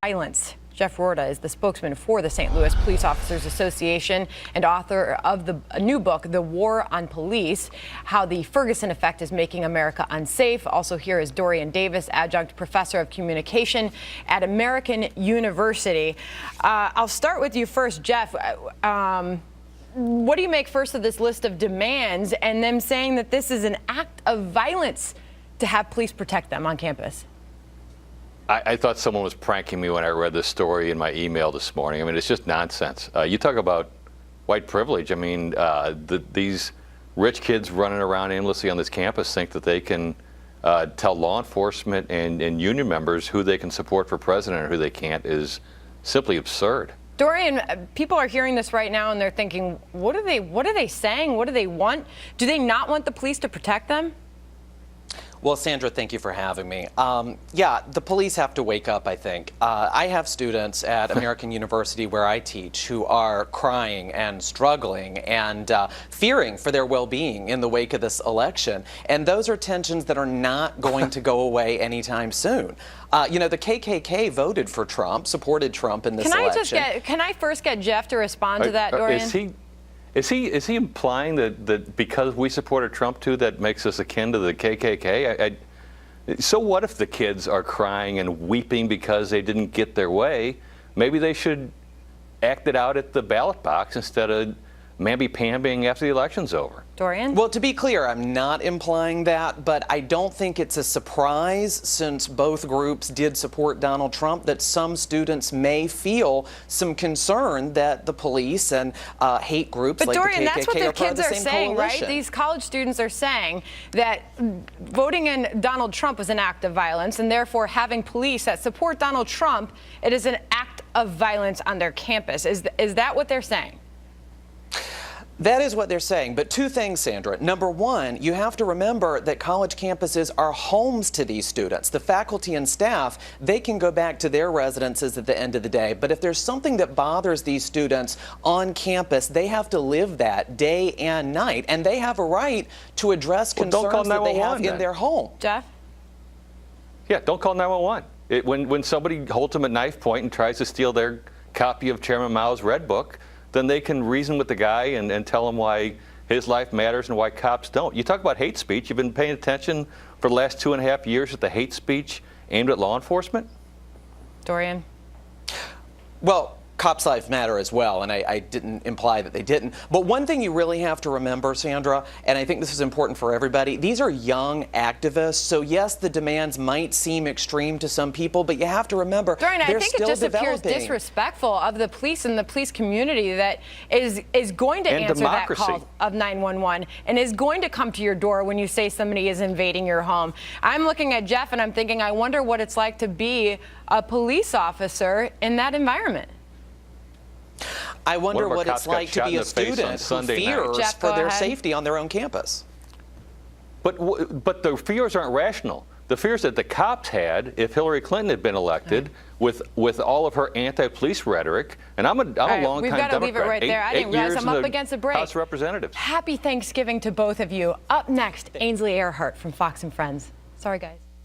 Violence. Jeff Rorta is the spokesman for the St. Louis Police Officers Association and author of a new book, The War on Police, How the Ferguson Effect is Making America Unsafe. Also here is Dorian Davis, adjunct professor of communication at American University. I'll start with you first, Jeff. What do you make first of this list of demands and them saying that this is an act of violence to have police protect them on campus? I thought someone was pranking me when I read this story in my email this morning. I mean, it's just nonsense. You talk about white privilege. I mean, these rich kids running around aimlessly on this campus think that they can tell law enforcement and union members who they can support for president and who they can't is simply absurd. Dorian, people are hearing this right now and they're thinking, what are they saying? What do they want? Do they not want the police to protect them? Well, Sandra, thank you for having me. Yeah, the police have to wake up, I think. I have students at American University where I teach who are crying and struggling and fearing for their well-being in the wake of this election. And those are tensions that are not going to go away anytime soon. You know, the KKK voted for Trump, supported Trump in this election. Can I first get Jeff to respond to that, Dorian? Is he implying that because we supported Trump too, that makes us akin to the KKK? So what if the kids are crying and weeping because they didn't get their way? Maybe they should act it out at the ballot box instead of mamby-pambying after the election's over. Dorian? Well, to be clear, I'm not implying that, but I don't think it's a surprise, since both groups did support Donald Trump, that some students may feel some concern that the police and hate groups like Dorian, the KKK that's what are part of the same saying, coalition. right? These college students are saying that voting in Donald Trump was an act of violence, and therefore having police that support Donald Trump, it is an act of violence on their campus. Is that what they're saying? That is what they're saying, but two things, Sandra. Number one, you have to remember that college campuses are homes to these students. The faculty and staff, they can go back to their residences at the end of the day, but if there's something that bothers these students on campus, they have to live that day and night, and they have a right to address concerns that they have in their home. Jeff? Yeah, don't call 911. When somebody holds them at knife point and tries to steal their copy of Chairman Mao's Red Book, then they can reason with the guy and tell him why his life matters and why cops don't. You talk about hate speech. You've been paying attention for the last 2.5 years at the hate speech aimed at law enforcement? Dorian? Well, cops' lives matter as well, and I didn't imply that they didn't. But one thing you really have to remember, Sandra, and I think this is important for everybody, these are young activists, so yes, the demands might seem extreme to some people, but you have to remember, Dorian, they're I think still it just appears disrespectful of the police and the police community that is going to answer democracy. that call of 911 and is going to come to your door when you say somebody is invading your home. I'm looking at Jeff and I'm thinking, I wonder what it's like to be a police officer in that environment. I wonder what it's like to be a student who fears for their safety on their own campus. But the fears aren't rational. The fears that the cops had if Hillary Clinton had been elected with all of her anti-police rhetoric, and I'm a long-time Democrat. We've got to leave it right there. I didn't realize I'm up against a break. House of Representatives. Happy Thanksgiving to both of you. Up next, Ainsley Earhart from Fox and Friends. Sorry, guys.